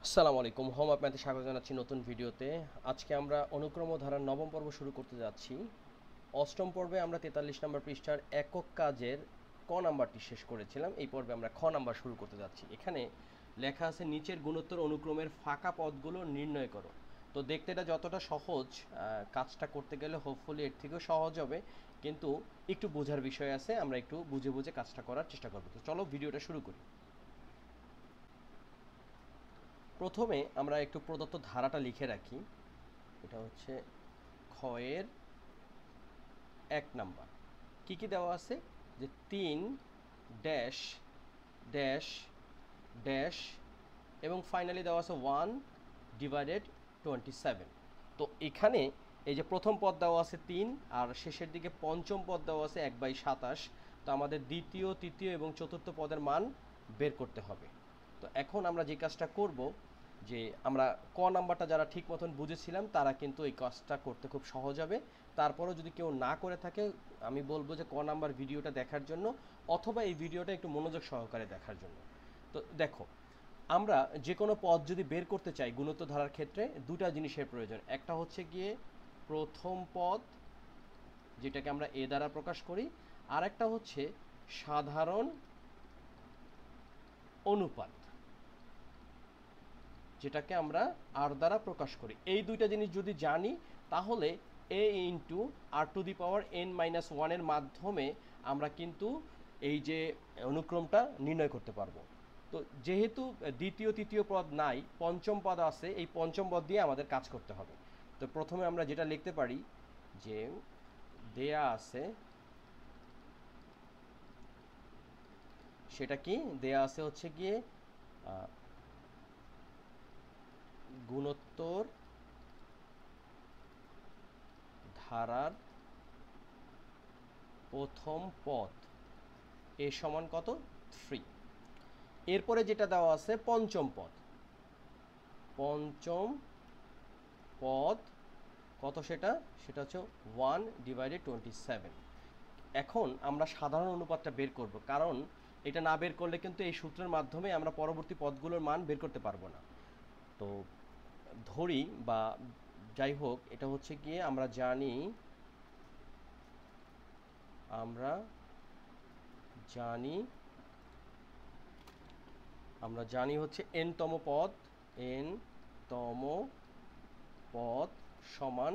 আসসালামু আলাইকুম। হোম আপনাদের স্বাগত জানাচ্ছি নতুন ভিডিওতে। আজকে আমরা অনুক্রম ও ধারার নবম পর্ব শুরু করতে যাচ্ছি। অষ্টম পর্বে আমরা 43 নম্বর পৃষ্ঠার একক কাজের ক নাম্বারটি শেষ করেছিলাম। এই পর্বে আমরা খ নাম্বার শুরু করতে যাচ্ছি। এখানে লেখা আছে নিচের গুণোত্তর অনুক্রমের ফাঁকা পদগুলো নির্ণয় করো। তো দেখতে এটা যতটা সহজ, কাজটা করতে গেলে হোপফুলি এর থেকেও সহজ হবে, কিন্তু একটু বোঝার বিষয় আছে। আমরা একটু বুঝে বুঝে কাজটা করার চেষ্টা করবো। তো চলো ভিডিওটা শুরু করি। প্রথমে আমরা একটু প্রদত্ত ধারাটা লিখে রাখি। এটা হচ্ছে ক্ষয়ের 1 নাম্বার। কি কি দেওয়া আছে? যে 3 ড্যাশ ড্যাশ ড্যাশ এবং ফাইনালি দেওয়া আছে 1/27। তো এখানে এই যে প্রথম পদ দেওয়া আছে 3 আর শেষের দিকে পঞ্চম পদ দেওয়া আছে 1/27। তো আমাদের দ্বিতীয়, তৃতীয় এবং চতুর্থ পদের মান বের করতে হবে। তো এখন আমরা যে কাজটা করব, যে আমরা ক নাম্বারটা যারা ঠিক মতন বুঝেছিলাম তারা কিন্তু এই কাজটা করতে খুব সহজ হবে। তারপরেও যদি কেউ না করে থাকে, আমি বলবো যে ক নাম্বার ভিডিওটা দেখার জন্য, অথবা এই ভিডিওটা একটু মনোযোগ সহকারে দেখার জন্য। তো দেখো, আমরা যে কোনো পদ যদি বের করতে চাই গুণোত্তর ধারার ক্ষেত্রে দুটা জিনিসের প্রয়োজন। একটা হচ্ছে গিয়ে প্রথম পদ, যেটাকে আমরা এ দ্বারা প্রকাশ করি, আর একটা হচ্ছে সাধারণ অনুপাত, যেটাকে আমরা আর দ্বারা প্রকাশ করি। এই দুইটা জিনিস যদি জানি, তাহলে এ into R to the power n-1 মাধ্যমে আমরা কিন্তু এই যে অনুক্রমটা নির্ণয় করতে পারবো। তো যেহেতু দ্বিতীয় তৃতীয় পদ নাই, পঞ্চম পদ আছে, এই পঞ্চম পদ দিয়ে আমাদের কাজ করতে হবে। তো প্রথমে আমরা যেটা লিখতে পারি, যে দেয়া আছে, সেটা কি দেয়া আছে হচ্ছে গিয়ে গুণোত্তর ধারার প্রথম পদ এ সমান কত? 3। এরপরে যেটা দেওয়া আছে পঞ্চম পদ, পঞ্চম পদ কত? সেটা সেটা হচ্ছে 1/27। এখন আমরা সাধারণ অনুপাতটা বের করব, কারণ এটা না বের করলে কিন্তু এই সূত্রের মাধ্যমে আমরা পরবর্তী পদগুলোর মান বের করতে পারবো না। তো ধরি বা যাই হোক, এটা হচ্ছে গিয়ে আমরা জানি আমরা জানি হচ্ছে n তম পদ, n তম পদ সমান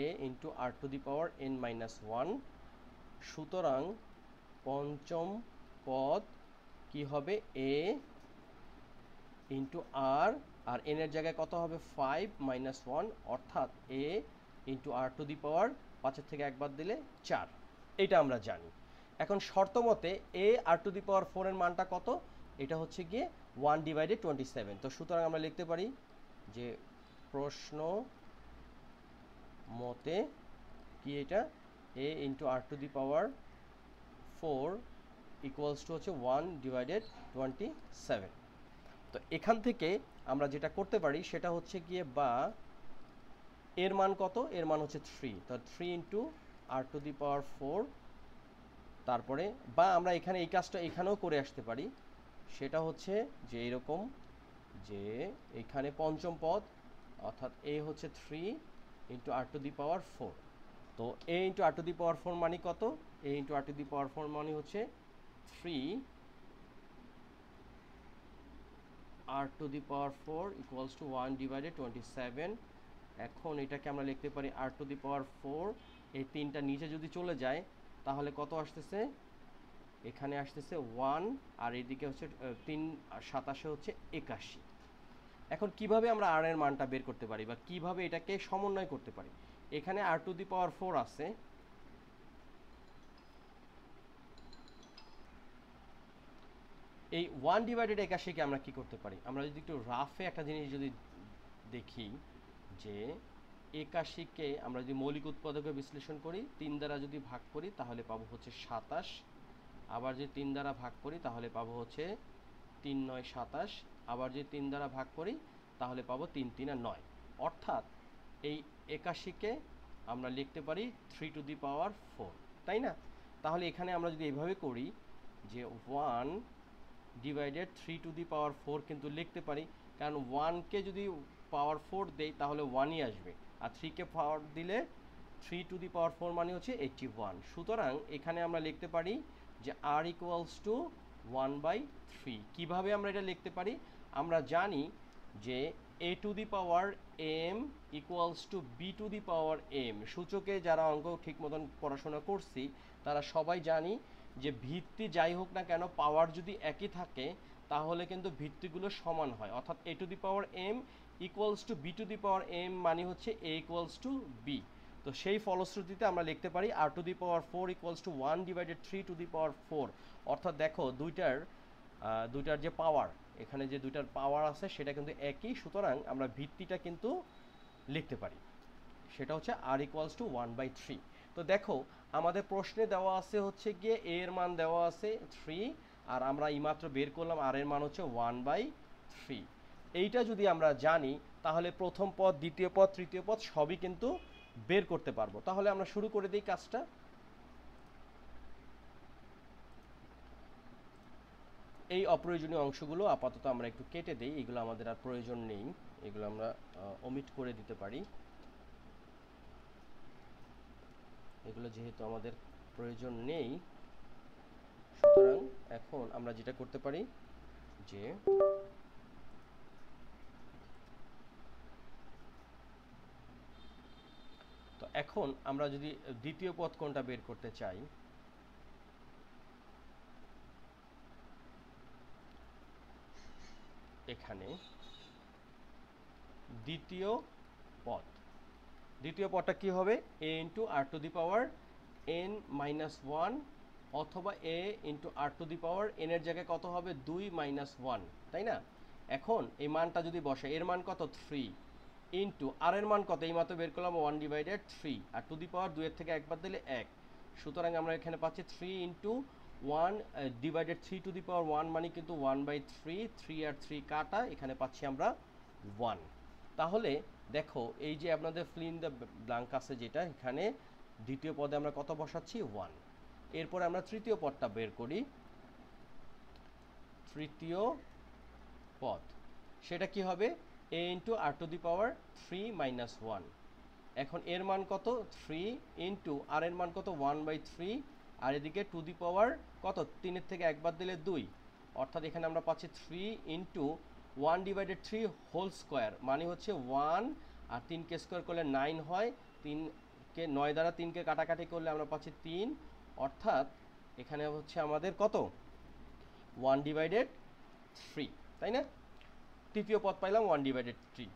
a into R to the power n-1। সুতরাং পঞ্চম পদ কি হবে? a ইন্টু আর, আর n এর জায়গায় কত হবে? 5-1, অর্থাৎ a into R to the power 5-এর থেকে 1 বাদ দিলে 4। এটা আমরা জানি। এখন শর্ত মতে a R to the power 4 এর মানটা কত? এটা হচ্ছে গিয়ে 1/27। তো সুতরাং আমরা লিখতে পারি যে প্রশ্ন মতে কি এটা, a into R to the power 4 equals to হচ্ছে 1/27। তো এখান থেকে আমরা যেটা করতে পারি সেটা হচ্ছে গিয়ে, বা এর মান কত? এর মান হচ্ছে 3। তো 3 into R to the power 4, তারপরে বা আমরা এখানে এই কাজটা এখানেও করে আসতে পারি। সেটা হচ্ছে যে এরকম, যে এখানে পঞ্চম পদ, অর্থাৎ এ হচ্ছে 3 into R to the power 4। তো এ into R to the power 4 মানে কত? এ into R to the power 4 মানে হচ্ছে 3 R to the power 4 equals to 1/27। এখন এটাকে আমরা লিখতে পারি আর টু দি পাওয়ার 4, এই 3টা নিচে যদি চলে যায় তাহলে কত আসতেছে? এখানে আসতেছে 1, আর এইদিকে হচ্ছে 3 আর 27 হচ্ছে 81। এখন কিভাবে আমরা আর এর মানটা বের করতে পারি, বা কিভাবে এটাকে সমন্বয় করতে পারি? এখানে আর টু দি পাওয়ার 4 আছে, এই 1/81 কে আমরা কি করতে পারি? আমরা যদি একটু রাফে একটা জিনিস যদি দেখি, যে 81কে আমরা যদি মৌলিক উৎপাদকে বিশ্লেষণ করি, 3 দ্বারা যদি ভাগ করি তাহলে পাবো হচ্ছে 27। আবার যদি 3 দ্বারা ভাগ করি তাহলে পাবো হচ্ছে 3-9-27। আবার যদি 3 দ্বারা ভাগ করি তাহলে পাবো 3-3-9। অর্থাৎ এই 81কে আমরা লিখতে পারি 3 টু দি পাওয়ার 4, তাই না? তাহলে এখানে আমরা যদি এইভাবে করি, যে 1 ডিভাইডেড 3^4 কিন্তু লিখতে পারি, কারণ 1কে যদি পাওয়ার 4 দেই তাহলে 1ই আসবে, আর 3কে পাওয়ার দিলে 3^4 মানে হচ্ছে 81। সুতরাং এখানে আমরা লিখতে পারি যে r ইকুয়ালস টু 1/3। কীভাবে আমরা এটা লিখতে পারি? আমরা জানি যে a two the power m equals to b two the power m। সূচকে যারা অঙ্ক ঠিক মতন পড়াশোনা করছি তারা সবাই জানি যে ভিত্তি যাই হোক না কেন, পাওয়ার যদি একই থাকে তাহলে কিন্তু ভিত্তিগুলো সমান হয়, অর্থাৎ a two the power m equals to b two the power m মানে হচ্ছে a ইকুয়ালস টু b। তো সেই ফলশ্রুতিতে আমরা লিখতে পারি r to the power 4 equals to 1/3 to the power 4। অর্থাৎ দেখো দুইটার যে পাওয়ার, এখানে যে দুইটার পাওয়ার আছে সেটা কিন্তু একই, সুতরাং আমরা ভিত্তিটা কিন্তু লিখতে পারি, সেটা হচ্ছে r ইকুয়ালস টু 1/3। তো দেখো আমাদের প্রশ্নে দেওয়া আছে হচ্ছে গিয়ে a এর মান দেওয়া আছে 3, আর আমরা এইমাত্র বের করলাম r এর মান হচ্ছে 1/3। এইটা যদি আমরা জানি তাহলে প্রথম পদ, দ্বিতীয় পদ, তৃতীয় পদ সবই কিন্তু বের করতে পারবো। তাহলে আমরা শুরু করে দিই কাজটা। এই অপ্রয়োজনীয় অংশগুলো আপাতত আমরা একটু কেটে দিই, এগুলো আমাদের আর প্রয়োজন নেই, এগুলো আমরা ওমিট করে দিতে পারি, এগুলো যেহেতু আমাদের প্রয়োজন নেই। সুতরাং এখন আমরা যেটা করতে পারি যে তো এখন আমরা যদি দ্বিতীয় পদ কোনটা বের করতে চাই, এখানে দ্বিতীয় পদটা কি হবে? a into r to the power n-1, অথবা a into r to the power n এর জায়গায় কত হবে? 2-1, তাই না? এখন এই মানটা যদি বসে, এর মান কত? 3 ইন্টু আর এর মান কত? এই মাত্র বের করলাম 1/3, আর টু দি পাওয়ার 2 এর থেকে একবার দিলে 1। সুতরাং আমরা এখানে পাচ্ছি 3 ইন্টু 1/3 টু দি পাওয়ার 1 মানে কিন্তু 1/3, 3 আর 3 কাটা, এখানে পাচ্ছি আমরা 1। তাহলে দেখো এই যে আপনাদের ফিল ইন দ্য ব্ল্যাঙ্ক আছে যেটা, এখানে দ্বিতীয় পদে আমরা কত বসাচ্ছি? 1। এরপরে আমরা তৃতীয় পদটা বের করি। তৃতীয় পদ সেটা কি হবে? a into r to the power 3-1। এখন এর মান কত? 3 ইন্টু আর এর মান কত? 1/3, আর এদিকে টু দি পাওয়ার কত? 3 এর থেকে একবার দিলে 2, অর্থাৎ এখানে আমরা পাচ্ছি 3 ইন্টু 1/3 হোল স্কোয়ার মানে হচ্ছে 1, আর 3কে স্কোয়ার করলে 9 হয়, 3কে 9 দ্বারা 3কে কাটাকাটি করলে আমরা পাচ্ছি 3, অর্থাৎ এখানে হচ্ছে আমাদের কত? 1/3, তাই না? তৃতীয় পদ পাইলাম 1/3,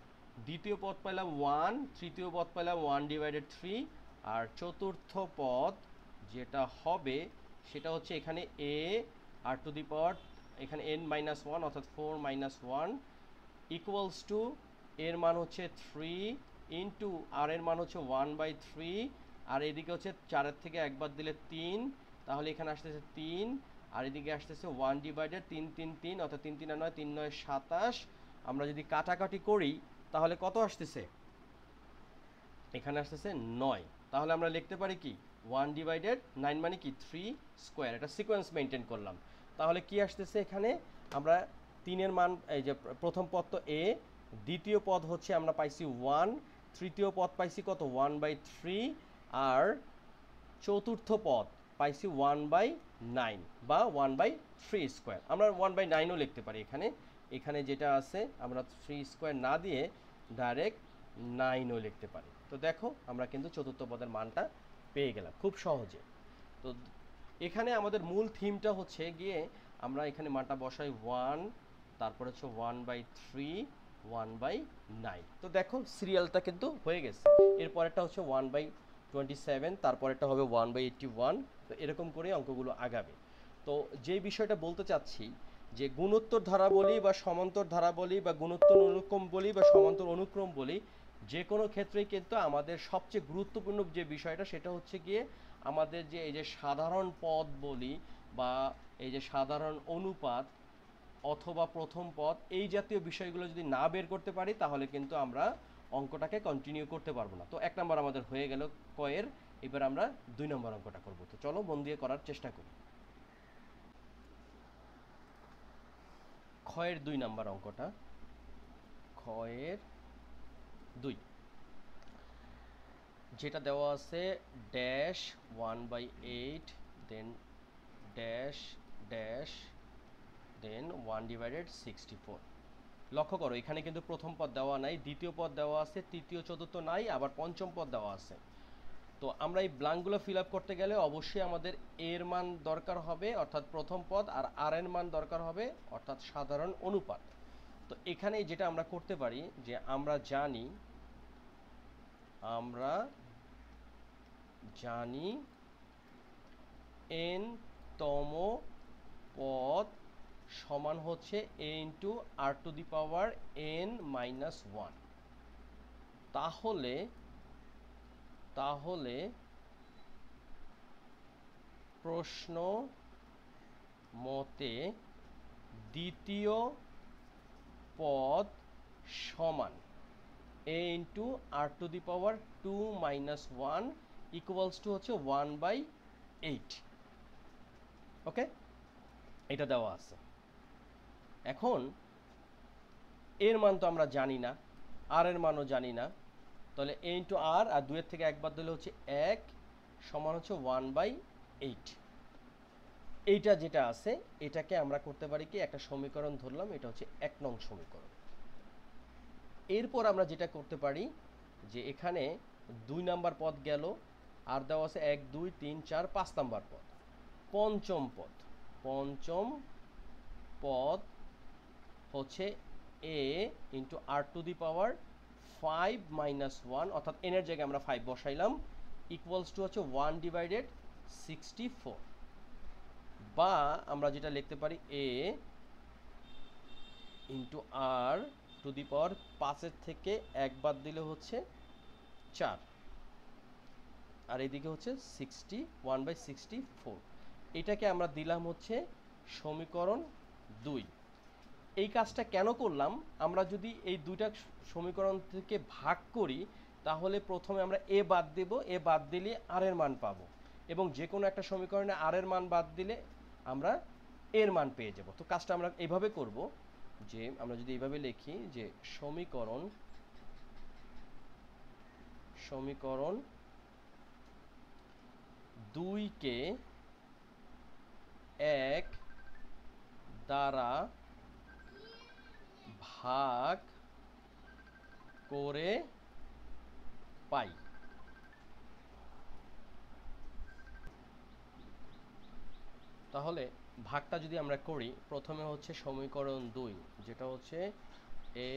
দ্বিতীয় পদ পাইলাম 1, তৃতীয় পদ পাইলাম 1/3, আর চতুর্থ পদ যেটা হবে সেটা হচ্ছে এখানে a r টু দি পাওয়ার এখানে n-1 অর্থাৎ 4-1 ইকুয়ালস টু এর মান হচ্ছে 3 ইন্টু আর এর মান হচ্ছে 1/3, আর এদিকে হচ্ছে 4-এর থেকে একবার দিলে 3, তাহলে এখানে আসতেছে 3, আর এদিকে আসতেছে 1/3 অর্থাৎ 3-3 9, 3-9 27। আমরা যদি কাটাকাটি করি তাহলে কত আসতেছে? এখানে আসতেছে 9। তাহলে আমরা লিখতে পারি কি? 1/9 মানে কি? 3 স্কোয়ার। এটা সিকোয়েন্স মেনটেন করলাম। তাহলে কি আসতেছে এখানে? আমরা 3-এর মান, এই যে প্রথম পদ তো a, দ্বিতীয় পদ হচ্ছে আমরা পাইছি 1, তৃতীয় পদ পাইছি কত? 1/3, আর চতুর্থ পদ পাইছি 1/9 বা 1/3 স্কোয়ার। আমরা 1/9ও লিখতে পারি এখানে যেটা আছে, আমরা 3 স্কোয়ার না দিয়ে ডাইরেক্ট 9ও লিখতে পারি। তো দেখো আমরা কিন্তু চতুর্থ পদের মানটা পেয়ে গেলাম খুব সহজে। তো এখানে আমাদের মূল থিমটা হচ্ছে গিয়ে আমরা এখানে মানটা বসাই 1, তারপর হচ্ছে 1/3, 1/9। তো দেখো সিরিয়ালটা কিন্তু হয়ে গেছে। এরপরেরটা হচ্ছে 1/27, তারপরেরটা হবে 1/81। তো এরকম করে অঙ্কগুলো আগাবে। তো যে বিষয়টা বলতে চাচ্ছি যে গুণোত্তর ধারা বলি বা সমান্তর ধারা বলি বা গুণোত্তর অনুক্রম বলি বা সমান্তর অনুক্রম বলি, যে কোনো ক্ষেত্রেই কিন্তু আমাদের সবচেয়ে গুরুত্বপূর্ণ যে বিষয়টা সেটা হচ্ছে গিয়ে আমাদের যে এই যে সাধারণ পদ বলি বা এই যে সাধারণ অনুপাত অথবা প্রথম পদ, এই জাতীয় বিষয়গুলো যদি না বের করতে পারি তাহলে কিন্তু আমরা অঙ্কটাকে কন্টিনিউ করতে পারবো না। তো 1 নম্বর আমাদের হয়ে গেল কয়ের, এবার আমরা 2 নম্বর অঙ্কটা করব। তো চলো মন দিয়ে করার চেষ্টা করি। ক্ষয়ের 2 নাম্বার অঙ্কটা, ক্ষয়ের 2, যেটা দেওয়া আছে ড্যাশ 1/8 দেন ড্যাশ ড্যাশ দেন 1/64। লক্ষ্য করো এখানে কিন্তু প্রথম পদ দেওয়া নাই, দ্বিতীয় পদ দেওয়া আছে, তৃতীয় চতুর্থ নাই, আবার পঞ্চম পদ দেওয়া আছে। তো আমরা এই ব্ল্যাঙ্কগুলো ফিল আপ করতে গেলে অবশ্যই আমাদের এর মান দরকার হবে অর্থাৎ প্রথম পদ, আর আর এর মান দরকার হবে অর্থাৎ সাধারণ অনুপাত। তো এখানে যেটা আমরা করতে পারি যে আমরা জানি n তম পদ সমান হচ্ছে a into R to the power n minus 1। তাহলে প্রশ্ন মতে দ্বিতীয় পদ সমান a into R to the power 2 minus 1 equals to হচ্ছে 1/8। ওকে, এটা দেওয়া আছে। এখন এর মান তো আমরা জানি না, আর এর মানও জানি না, তাহলে a ইন্টু আর 2-এর থেকে 1 বাদ দিলে হচ্ছে 1 সমান হচ্ছে 1/8। এইটা যেটা আছে এটাকে আমরা করতে পারি কি একটা সমীকরণ ধরলাম, এটা হচ্ছে 1 নং সমীকরণ। এরপর আমরা যেটা করতে পারি যে এখানে 2 নাম্বার পদ গেল, আর দেওয়া আছে 1 2 3 4 5 নাম্বার পদ। পঞ্চম পদ হচ্ছে a into R to the power 5 minus 1 অর্থাৎ n এর জায়গায় আমরা 5 বসাইলাম, ইকুয়ালস টু হচ্ছে 1/64। বা আমরা যেটা লিখতে পারি a into R to the power 5-এর থেকে 1 বাদ দিলে হচ্ছে 4, আর এদিকে হচ্ছে 1/64। এটাকে আমরা দিলাম হচ্ছে সমীকরণ 2। এই কাজটা কেন করলাম, আমরা যদি এই দুইটা সমীকরণ থেকে ভাগ করি তাহলে প্রথমে আমরা এ বাদ দেব, এ বাদ দিলে আর এর মান পাবো, এবং যে কোনো একটা সমীকরণে আর এর মান বাদ দিলে আমরা এর মান পেয়ে যাব। তো কাজটা আমরা এইভাবে করব যে আমরা যদি এইভাবে লিখি যে সমীকরণ 2-কে 1 দ্বারা ভাগ করে পাই। তাহলে ভাগটা যদি আমরা করি, প্রথমে হচ্ছে সমীকরণ 2 যেটা হচ্ছে a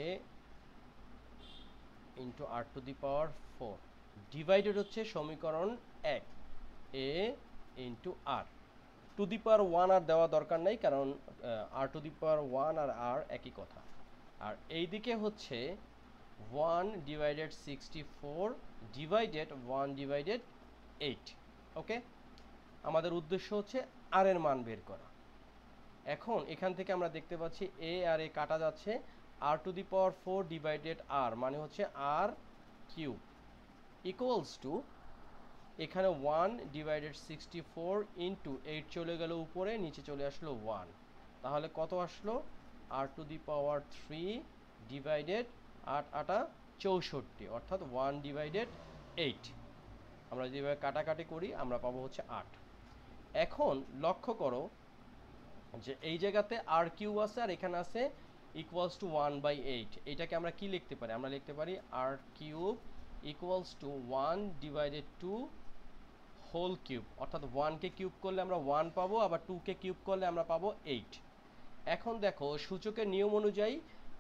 into R to the power 4 divided হচ্ছে সমীকরণ 1 a into R to the power 1 আর দেওয়া দরকার নাই, কারণ আর টু দি পাওয়ার 1 আর আর একই কথা। আর এইদিকে হচ্ছে 1/64 ডিভাইডেড 1/8। ওকে, আমাদের উদ্দেশ্য হচ্ছে আর এর মান বের করা। এখন এখান থেকে আমরা দেখতে পাচ্ছি a আর a কাটা যাচ্ছে, আর টু দি পাওয়ার 4 ডিভাইডেড আর মানে হচ্ছে আর কিউব ইকুয়ালস টু এখানে 1/64 ইন্টু 8 চলে গেল উপরে, নিচে চলে আসলো 1, তাহলে কত আসলো আর টু দি পাওয়ার 3 ডিভাইডেড 8 8 64 অর্থাৎ 1/8। আমরা যদি এভাবে কাটাকাটি করি আমরা পাবো হচ্ছে 8। এখন লক্ষ্য করো যে এই জায়গাতে আর কিউব আছে আর এখানে আছে ইকুয়ালস টু 1/8। এটাকে আমরা কি লিখতে পারি, আমরা লিখতে পারি R cube equals to 1/2 whole cube, অর্থাৎ 1-কে কিউব করলে আমরা 1 পাবো, আবার 2-কে কিউব করলে আমরা পাবো 8। এখন দেখো সূচকের নিয়ম অনুযায়ী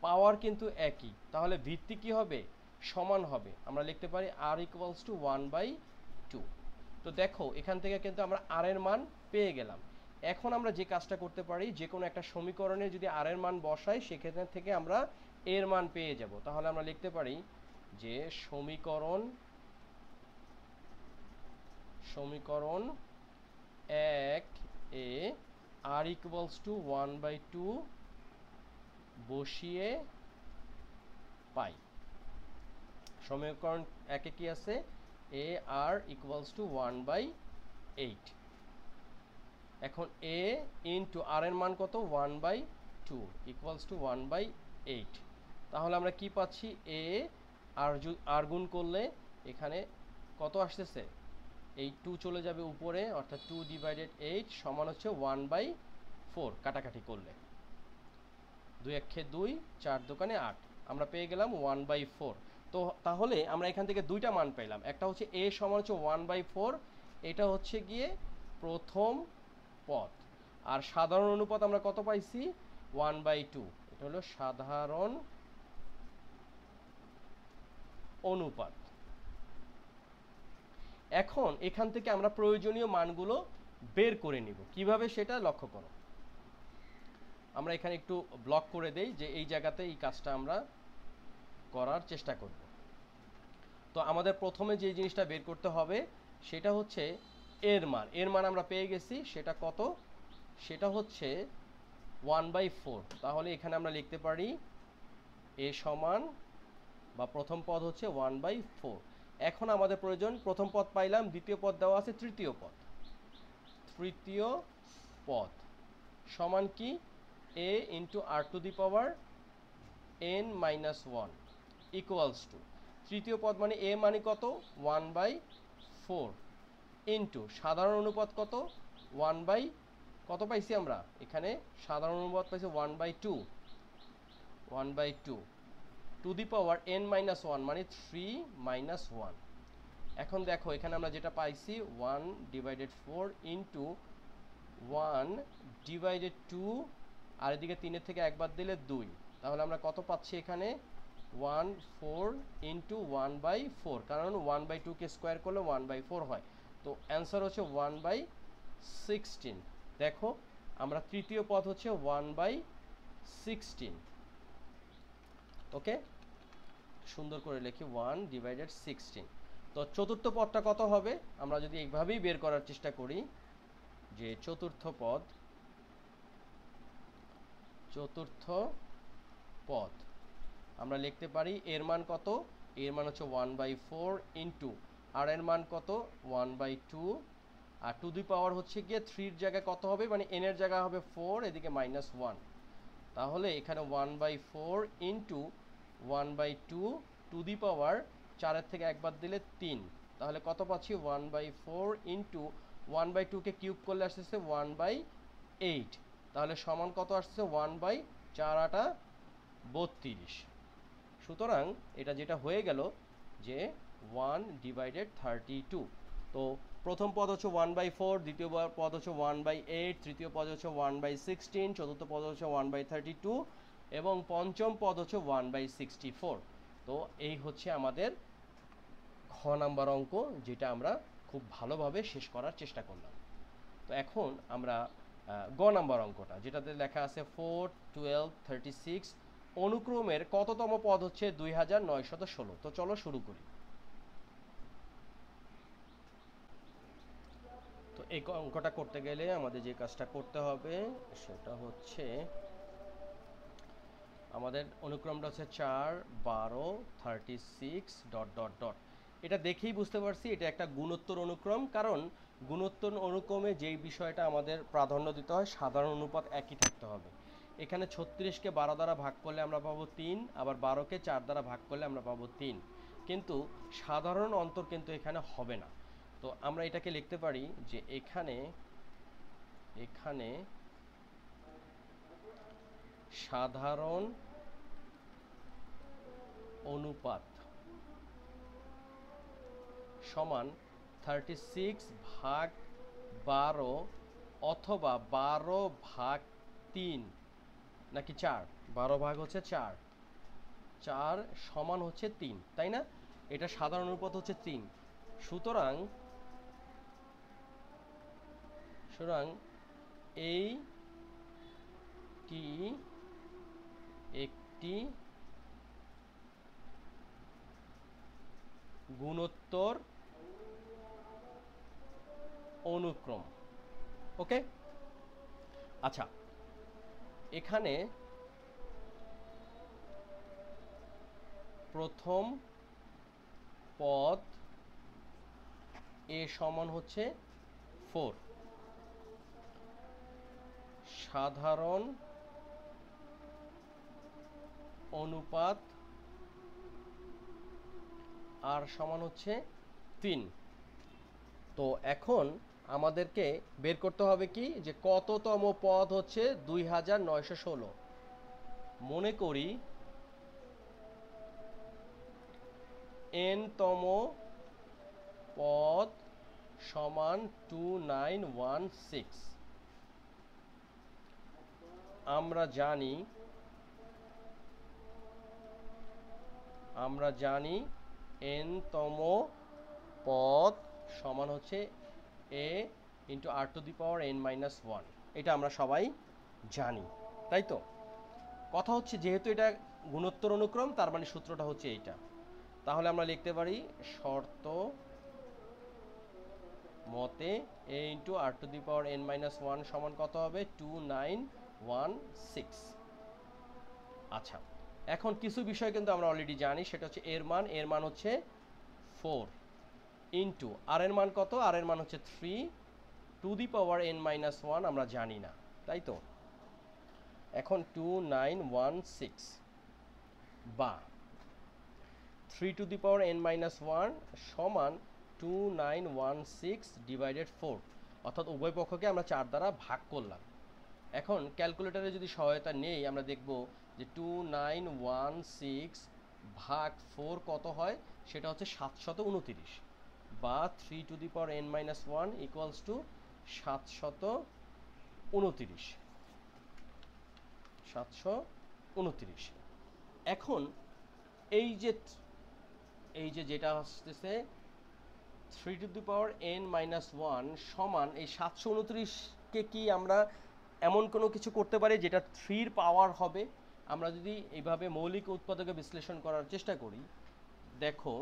পাওয়ার কিন্তু একই, তাহলে ভিত্তি কি হবে, সমান হবে। আমরা লিখতে পারি আর ইকুয়ালস টু 1/2। তো দেখো এখান থেকে কিন্তু আমরা আর এর মান পেয়ে গেলাম। এখন আমরা যে কাজটা করতে পারি, যে কোনো একটা সমীকরণে যদি আর এর মান বসাই সেখান থেকে আমরা এর মান পেয়ে যাব। তাহলে আমরা লিখতে পারি যে সমীকরণ 1-এ আর ইকুয়ালস টু 1/2 বসিয়ে পাই। সমীকরণ 1-এ কি আছে, এ আর ইকুয়ালস টু 1/8। এখন a ইন্টু আর এর মান কত, 1/2 2 ইকুয়ালস টু 1/8। তাহলে আমরা কি পাচ্ছি, এ আর গুণ করলে এখানে কত আসতেছে, এই 2 চলে যাবে উপরে, অর্থাৎ 2/8 সমান হচ্ছে 1/4 কাটাকাটি করলে, 2 1 2 4 দোকানে 8, আমরা পেয়ে গেলাম 1/4। তো তাহলে আমরা এখান থেকে দুইটা মান পেলাম, একটা হচ্ছে a সমান হচ্ছে 1/4, এটা হচ্ছে গিয়ে প্রথম পদ, আর সাধারণ অনুপাত আমরা কত পাইছি, 1/2, এটা হলো সাধারণ অনুপাত। এখন এখান থেকে আমরা প্রয়োজনীয় মানগুলো বের করে নিব, কিভাবে সেটা লক্ষ্য করো। আমরা এখানে একটু ব্লক করে দেই, যে এই জায়গাতে এই কাজটা আমরা করার চেষ্টা করব। তো আমাদের প্রথমে যে জিনিসটা বের করতে হবে সেটা হচ্ছে এর মান আমরা পেয়ে গেছি, সেটা কত, সেটা হচ্ছে 1/4। তাহলে এখানে আমরা লিখতে পারি এ সমান, বা প্রথম পদ হচ্ছে 1/4। এখন আমাদের প্রয়োজন, প্রথম পদ পাইলাম, দ্বিতীয় পদ দেওয়া আছে, তৃতীয় পদ সমান কি, a into r to the power n-1 equals to, তৃতীয় পদ মানে a মানে কত, 1/4 ইন্টু সাধারণ অনুপাত কত, 1 কত পাইছি আমরা এখানে, সাধারণ অনুপাত পাইছি 1/2 টু দি পাওয়ার n-1 মানে 3-1। এখন দেখো এখানে আমরা যেটা পাইছি 1/4 ইন্টু 1/2, আর এদিকে 3-এর থেকে একবার দিলে 2, তাহলে আমরা কত পাচ্ছি এখানে, 1/4 ইন্টু 1/4, কারণ 1/2 কে স্কোয়ার করলে 1/4 হয়, তো অ্যান্সার হচ্ছে 1/16। দেখো আমরা তৃতীয় পদ হচ্ছে 1/16। ওকে, সুন্দর করে লিখি 1/16। তো চতুর্থ পদটা কত হবে, আমরা যদি এইভাবেই বের করার চেষ্টা করি, যে চতুর্থ পদ আমরা লিখতে পারি, এর মান কত, এর মান হচ্ছে 1/4 ইন্টু আর এর মান কত, 1/2, আর টু দি পাওয়ার হচ্ছে গিয়ে 3-এর জায়গায় কত হবে, মানে n এর জায়গায় হবে 4, এদিকে -1, তাহলে এখানে 1/4 ইন্টু 1/2 টু দি পাওয়ার 4-এর থেকে একবার দিলে 3, তাহলে কত পাচ্ছি, 1/4 ইন্টু 1/2 কে কিউব করলে আসতেছে 1/8, তাহলে সমান কত আসছে, 1/4-8-32। সুতরাং এটা যেটা হয়ে গেল যে 1/32। তো প্রথম পদ হচ্ছে 1/4, দ্বিতীয় পদ হচ্ছে 1/8, তৃতীয় পদ হচ্ছে 1/16, চতুর্থ পদ হচ্ছে 1/32 এবং পঞ্চম পদ হচ্ছে 1/64। তো এই হচ্ছে আমাদের খ নাম্বার অঙ্ক, যেটা আমরা খুব ভালোভাবে শেষ করার চেষ্টা করলাম। তো এখন আমরা গ নাম্বার অঙ্কটা, যেটাতে লেখা আছে 4, 12, 36 অনুক্রমের কততম পদ হচ্ছে 2916। তো চলো শুরু করি। তো এই অঙ্কটা করতে গেলে আমাদের যে কাজটা করতে হবে সেটা হচ্ছে, আমাদের অনুক্রমটা হচ্ছে 4, 12, 36 ... এটা দেখেই বুঝতে পারছি এটা একটা গুণোত্তর অনুক্রম, কারণ গুণোত্তর অনুক্রমে যেই বিষয়টা আমাদের প্রাধান্য দিতে হয়, সাধারণ অনুপাত একই থাকতে হবে। এখানে 36-কে 12 দ্বারা ভাগ করলে আমরা পাবো 3, আবার 12-কে 4 দ্বারা ভাগ করলে আমরা পাবো 3, কিন্তু সাধারণ অন্তর কিন্তু এখানে হবে না। তো আমরা এটাকে লিখতে পারি যে এখানে সাধারণ অনুপাত সমান 36/12 অথবা 12/3 নাকি 4, 12 ভাগ হচ্ছে 4, 4 সমান হচ্ছে 3, তাই না? এটা সাধারণ অনুপাত হচ্ছে 3। সুতরাং এইটি একটি গুণোত্তর অনুক্রম। ওকে, আচ্ছা, এখানে প্রথম পদ এ সমান হচ্ছে 4, সাধারণ অনুপাত আর সমান হচ্ছে 3। তো এখন আমাদেরকে বের করতে হবে কি যে কততম পদ হচ্ছে 2916। মনে করি n তম পদ সমান 2916। আমরা জানি n তম পদ সমান হচ্ছে a into r to the power n minus 1। এটা আমরা সবাই জানি, তাই তো? কথা হচ্ছে যেহেতু এটা গুণোত্তর অনুক্রম, তার মানে সূত্রটা হচ্ছে এইটা। তাহলে আমরা লিখতে পারি শর্ত মতে a into r to the power n minus 1 সমান কত হবে? 2916। আচ্ছা, এখন কিছু বিষয় কিন্তু আমরা অলরেডি জানি, সেটা হচ্ছে এর মান হচ্ছে 4 ইন্টু আর এর মান কত? আর এর মান হচ্ছে 3 two the power n minus 1 আমরা জানি না, তাই তো? এখন 2916 বা 3 two the power n minus 1 সমান 2916 ডিভাইডেড 4, অর্থাৎ উভয় পক্ষকে আমরা 4 দ্বারা ভাগ করলাম। এখন ক্যালকুলেটরে যদি সহায়তা নেই, আমরা দেখব যে 2916 ভাগ 4 কত হয়, সেটা হচ্ছে 729, বা 3 two the power n minus 1 equals two 729। এখন এই যে যেটা আসতেছে 3 two the power n minus 1 সমান এই 729কে কি আমরা এমন কোনো কিছু করতে পারি যেটা 3 এর পাওয়ার হবে? আমরা যদি এইভাবে মৌলিক উৎপাদকে বিশ্লেষণ করার চেষ্টা করি, দেখো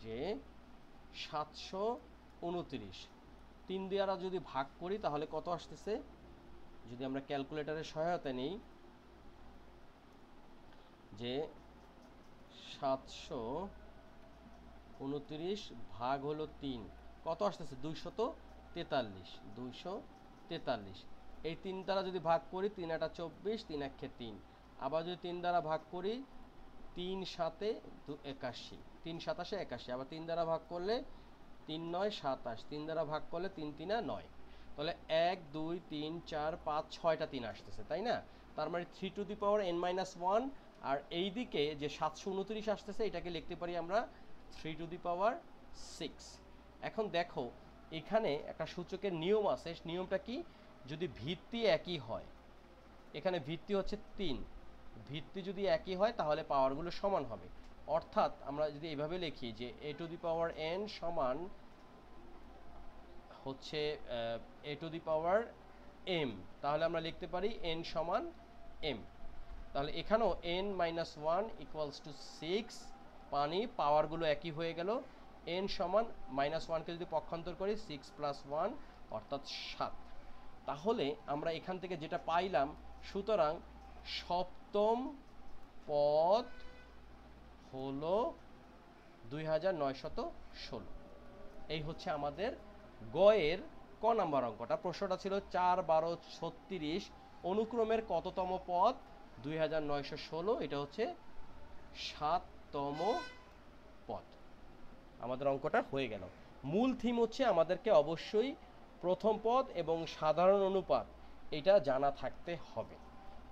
যে 729 3 দ্বারা যদি ভাগ করি তাহলে কত আসতেছে? যদি আমরা ক্যালকুলেটরের সহায়তা নিই, যে 729 ভাগ হলো 3 কত আসতেছে? 243। এই 3 দ্বারা যদি ভাগ করি 3 আটা 24, 3 একে 3। আবার যদি 3 দ্বারা ভাগ করি 3 7 81, 3 27 81। আবার 3 দ্বারা ভাগ করলে 3 9 27, 3 দ্বারা ভাগ করলে 3 3 9। তাহলে 1 2 3 4 5 6টা 3 আসতেছে, তাই না? তার মানে 3 two the power n minus 1। আর এই দিকে যে 729 আসতেছে, এটাকে লিখতে পারি আমরা 3 টু দি পাওয়ার 6। এখন দেখো এখানে একটা সূচকের নিয়ম আছে, নিয়মটা কি? যদি ভিত্তি একই হয়, এখানে ভিত্তি হচ্ছে 3, ভিত্তি যদি একই হয় তাহলে পাওয়ারগুলো সমান হবে। অর্থাৎ আমরা যদি এইভাবে লিখি যে a two the power n সমান হচ্ছে a two the power m, তাহলে আমরা লিখতে পারি n সমান m। তাহলে এখানেও n মাইনাস 1 ইকুয়ালস টু 6, পানি পাওয়ারগুলো একই হয়ে গেল। n সমান মাইনাস 1কে যদি পক্ষান্তর করি 6 প্লাস 1 অর্থাৎ 7। তাহলে আমরা এখান থেকে যেটা পাইলাম, সুতরাং সপ্তম পদ হলো 2916। এই হচ্ছে আমাদের গয়ের ক নাম্বার অঙ্কটা। প্রশ্নটা ছিল 4 12 36 অনুক্রমের কততম পদ 2916। এটা হচ্ছে 7তম পদ। আমাদের অঙ্কটা হয়ে গেল। মূল থিম হচ্ছে আমাদেরকে অবশ্যই প্রথম পদ এবং সাধারণ অনুপাত এটা জানা থাকতে হবে,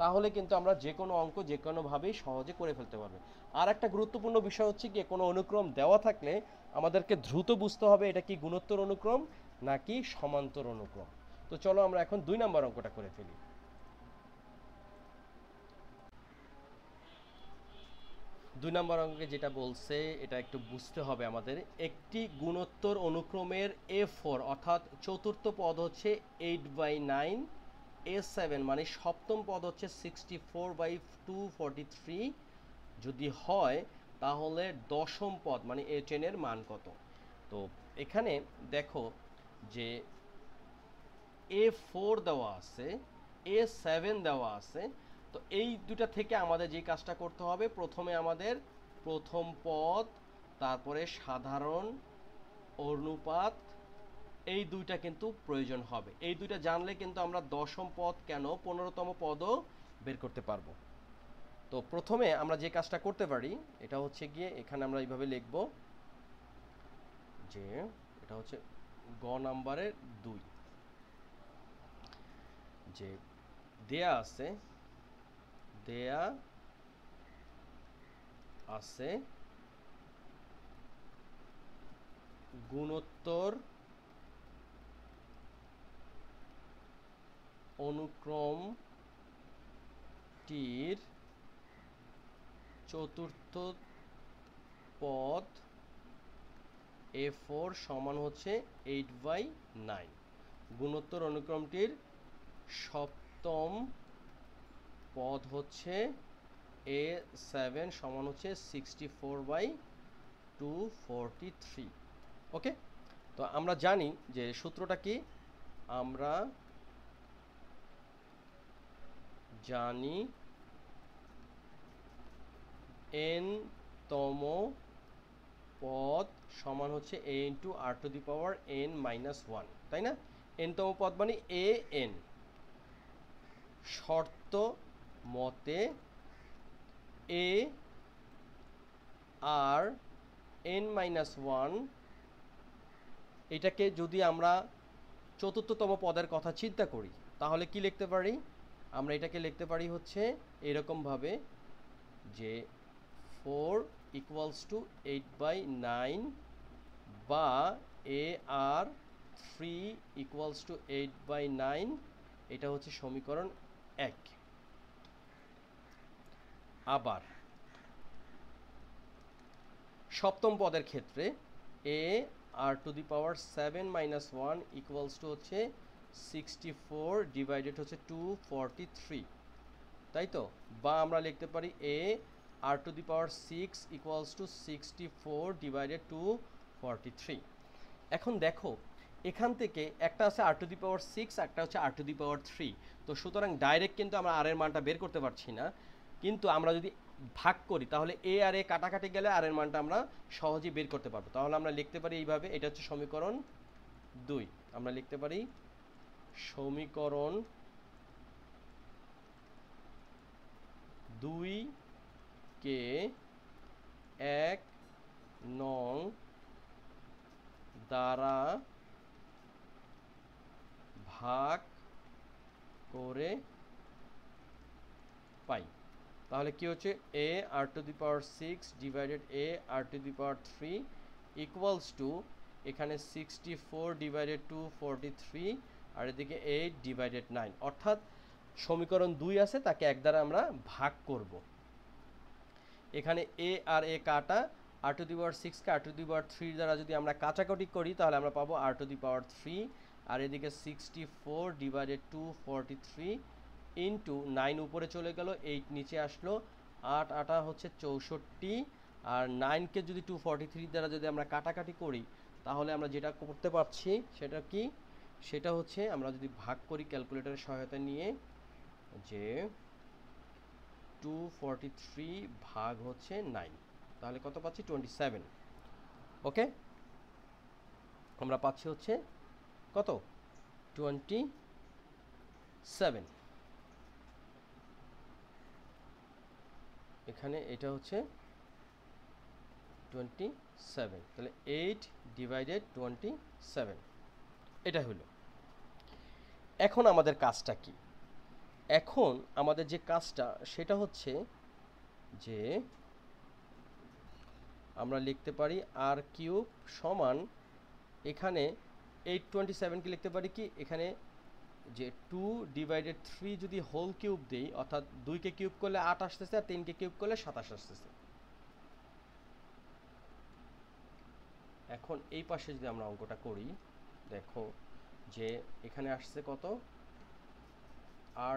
তাহলে কিন্তু আমরা যে কোনো অঙ্ক যে কোনোভাবেই সহজে করে ফেলতে পারবো। আর একটা গুরুত্বপূর্ণ বিষয় হচ্ছে কি, কোনো অনুক্রম দেওয়া থাকলে আমাদেরকে দ্রুত বুঝতে হবে এটা কি গুণোত্তর অনুক্রম নাকি সমান্তর অনুক্রম। তো চলো আমরা এখন 2 নাম্বার অঙ্কটা করে ফেলি। 2 নম্বর অঙ্কে যেটা বলছে এটা একটু বুঝতে হবে আমাদের। একটি গুণোত্তর অনুক্রমের A4 অর্থাৎ চতুর্থ পদ হচ্ছে 8/9, A7 মানে সপ্তম পদ হচ্ছে 64/243 যদি হয়, তাহলে দশম পদ মানে A10 এর মান কত? তো এখানে দেখো যে A4 দেওয়া আছে, A7 দেওয়া আছে। তো এই দুটা থেকে আমাদের যে কাজটা করতে হবে, প্রথমে আমাদের প্রথম পদ, তারপরে সাধারণ অনুপাত, এই দুইটা কিন্তু প্রয়োজন হবে। এই দুইটা জানলে কিন্তু আমরা দশম পদ কেন 15তম পদও বের করতে পারবো। তো প্রথমে আমরা যে কাজটা করতে পারি এটা হচ্ছে গিয়ে এখানে আমরা এইভাবে লিখব যে এটা হচ্ছে গ নাম্বারের 2, যে দেয়া আছে গুণোত্তর অনুক্রমটির চতুর্থ পদ A4 সমান হচ্ছে 8/9। গুণোত্তর অনুক্রমটির সপ্তম পদ হচ্ছে A7 সমান হচ্ছে 64/243। ওকে, তো আমরা জানি যে সূত্রটা কি, আমরা জানি n তম পদ সমান হচ্ছে a into r to the power n minus 1, তাই না? n তম পদ মানে a n। শর্ত মতে a r n মাইনাস 1 এটাকে যদি আমরা চতুর্থতম পদের কথা চিন্তা করি তাহলে কি লিখতে পারি? আমরা এটাকে লিখতে পারি হচ্ছে এরকমভাবে যে 4 ইকুয়ালস টু 8/9 বা AR 3 ইকুয়ালস টু 8/9, এটা হচ্ছে সমীকরণ 1। আবার সপ্তম পদের ক্ষেত্রে AR two the power 7 minus 1 equals to হচ্ছে 64 ডিভাইডেড হচ্ছে 243, তাই তো? বা আমরা লিখতে পারি AR two the power 6 equals to 64 divided 243। এখন দেখো এখান থেকে একটা আছে r টু দি পাওয়ার 6, একটা হচ্ছে r টু দি পাওয়ার 3। তো সুতরাং ডাইরেক্ট কিন্তু আমরা r এর মানটা বের করতে পারছি না, কিন্তু আমরা যদি ভাগ করি তাহলে a আর a কাটাকাটি গেলে r এর মানটা আমরা সহজেই বের করতে পারবো। তাহলে আমরা লিখতে পারি এইভাবে, এটা হচ্ছে সমীকরণ 2। আমরা লিখতে পারি সমীকরণ 2 কে 1 নং দ্বারা ভাগ করে পাই। তাহলে কি হচ্ছে a r to the power 6 divided a r to the power 3 equals to এখানে 64 ডিভাইডেড 243 আর এদিকে 8 ডিভাইডেড 9, অর্থাৎ সমীকরণ 2 আছে তাকে 1 দ্বারা আমরা ভাগ করব। এখানে a আর a কাটা, r টু দি পাওয়ার 6 কে r টু দি পাওয়ার 3 দ্বারা যদি আমরা কাটাকাটি করি তাহলে আমরা পাবো r টু দি পাওয়ার 3 আর এদিকে 64 ডিভাইডেড 243 ইন্টু 9 উপরে চলে গেল, 8 নিচে আসলো, 8 8 হচ্ছে 64 আর 9কে যদি 243 দ্বারা যদি আমরা কাটাকাটি করি তাহলে আমরা যেটা করতে পারছি সেটা কি, সেটা হচ্ছে আমরা যদি ভাগ করি ক্যালকুলেটরের সহায়তা নিয়ে, যে 243 ভাগ হচ্ছে 9, তাহলে কত পাচ্ছি 27। ওকে, আমরা পাচ্ছি হচ্ছে কত 27। এখানে এটা হচ্ছে 27, তাহলে 8 ডিভাইডেড 27 এটা হলো। এখন আমাদের কাজটা কি? এখন আমাদের যে কাজটা সেটা হচ্ছে যে আমরা লিখতে পারি r কিউব সমান এখানে 827 কে লিখতে পারি কি, এখানে যে 2 ডিভাইডেড 3 যদি হোল কিউব দেই, অর্থাৎ 2 কে কিউব করলে 8 আসতেছে আর 3 কে কিউব করলে 27 আসতেছে। এখন এই পাশে যদি আমরা অঙ্কটা করি দেখো যে এখানে আসছে কত,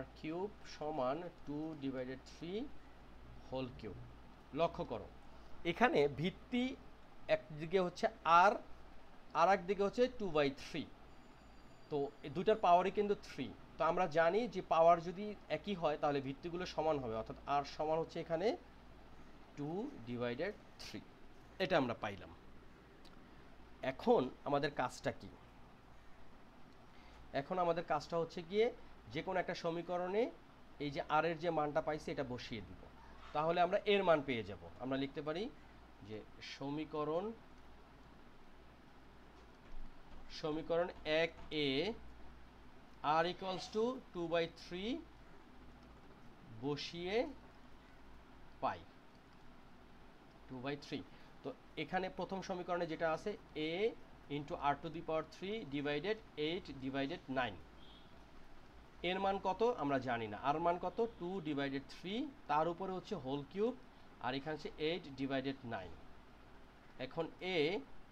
r কিউব সমান 2 ডিভাইডেড 3 হোল কিউব। লক্ষ্য করো এখানে ভিত্তি একদিকে হচ্ছে r আর একদিকে হচ্ছে 2/3, তো এই দুইটার পাওয়ারই কিন্তু 3। তো আমরা জানি যে পাওয়ার যদি একই হয় তাহলে ভিত্তিগুলো সমান হবে, অর্থাৎ r সমান হচ্ছে এখানে 2 ডিভাইডেড 3, এটা আমরা পাইলাম। এখন আমাদের কাজটা কি? এখন আমাদের কাজটা হচ্ছে গিয়ে যে কোনো একটা সমীকরণে এই যে r এর যে মানটা পাইছি এটা বসিয়ে দিব। তাহলে আমরা এর মান পেয়ে যাব। আমরা লিখতে পারি যে সমীকরণ 1a r ইকুয়ালস টু 2/3 বসিয়ে পাই 2/3। তো এখানে প্রথম সমীকরণে যেটা আছে a into r to the power 3 divided 8/9। এর মান কত আমরা জানি না, আর মান কত 2/3, তার উপরে হচ্ছে হোল কিউব, আর এখানে হচ্ছে 8/9। এখন a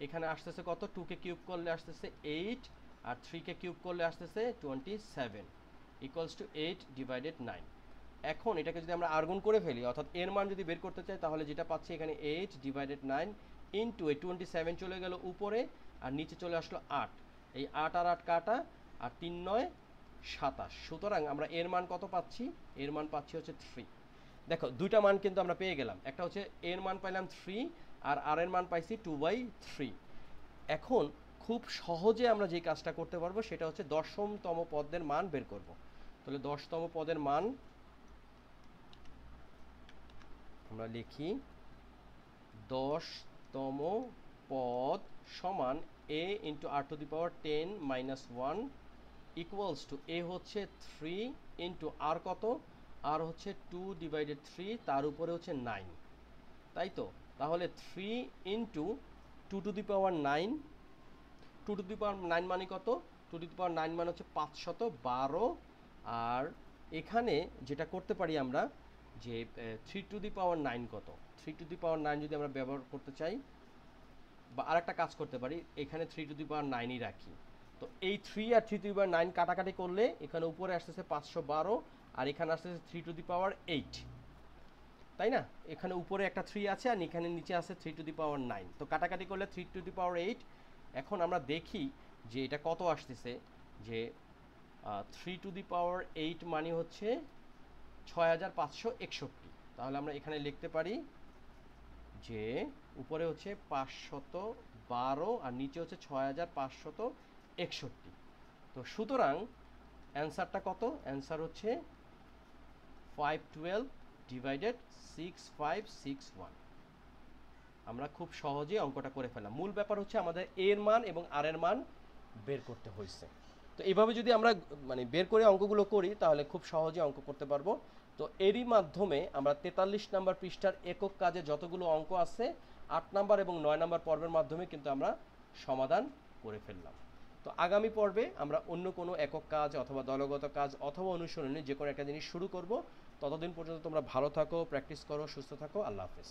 এখানে আসতেছে কত, 2 কে কিউব করলে আসতেছে 8, আর 3 কে কিউব করলে আসতেছে 27 ইকুয়ালস টু 8/9। এখন এটাকে যদি আমরা আর্গুন করে ফেলি, অর্থাৎ এর মান যদি বের করতে চাই, তাহলে যেটা পাচ্ছি এখানে 8/9 ইন্টু 27 চলে গেল উপরে, আর নিচে চলে আসলো 8। এই 8 আর 8 কাটা, আর 3 9 27। সুতরাং আমরা এর মান কত পাচ্ছি, এর মান পাচ্ছি হচ্ছে 3। দেখো দুইটা মান কিন্তু আমরা পেয়ে গেলাম, একটা হচ্ছে এর মান পাইলাম 3, আর আর এর মান পাইছি 2/3। এখন খুব সহজে আমরা যে কাজটা করতে পারবো সেটা হচ্ছে দশমতম পদের মান বের করব। তাহলে 10তম পদের মান আমরা লিখি 10তম পদ সমান a into r to the power 10 minus 1 equals two a হচ্ছে 3 ইন্টু r কত, r হচ্ছে 2/3, তার উপরে হচ্ছে 9, তাই তো। তাহলে 3 into 2 to the power 9, 2 to the power 9 মানে কত, 2 টু দি পাওয়ার 9 মানে হচ্ছে 512। আর এখানে যেটা করতে পারি আমরা যে 3 টু দি পাওয়ার 9 কত, 3 টু দি পাওয়ার 9 যদি আমরা ব্যবহার করতে চাই, বা আরেকটা কাজ করতে পারি, এখানে 3 টু দি পাওয়ার 9ই রাখি। তো এই 3 আর 3 টু দি পাওয়ার 9 কাটাকাটি করলে এখানে উপরে আসতেছে 512, আর এখানে আসতেছে 3 টু দি পাওয়ার 8, তাই না। এখানে উপরে একটা 3 আছে, আর এখানে নিচে আছে 3 টু দি পাওয়ার 9। তো কাটাকাটি করলে 3 টু দি পাওয়ার 8। এখন আমরা দেখি যে এটা কত আসতেছে, যে 3 টু দি পাওয়ার 8 মানে হচ্ছে 6561। তাহলে আমরা এখানে লিখতে পারি যে উপরে হচ্ছে 512, আর নিচে হচ্ছে 6561। তো সুতরাং অ্যান্সারটা কত, অ্যান্সার হচ্ছে 512/6561। আমরা খুব সহজেই অঙ্কটা করে ফেললাম। মূল ব্যাপার হচ্ছে আমাদের এর মান এবং আর এর মান বের করতে হয়েছে। তো এইভাবে যদি আমরা মানে বের করে অঙ্কগুলো করি, তাহলে খুব সহজে অঙ্ক করতে পারবো। তো এরই মাধ্যমে আমরা 43 নম্বর পৃষ্ঠার একক কাজে যতগুলো অঙ্ক আছে 8 নম্বর এবং 9 নম্বর পর্বের মাধ্যমে কিন্তু আমরা সমাধান করে ফেললাম। তো আগামী পর্বে আমরা অন্য কোনো একক কাজ অথবা দলগত কাজ অথবা অনুশীলনী যে কোনো একটা জিনিস শুরু করব। ততদিন পর্যন্ত তোমরা ভালো থাকো, প্র্যাকটিস করো, সুস্থ থাকো। আল্লাহ হাফেজ।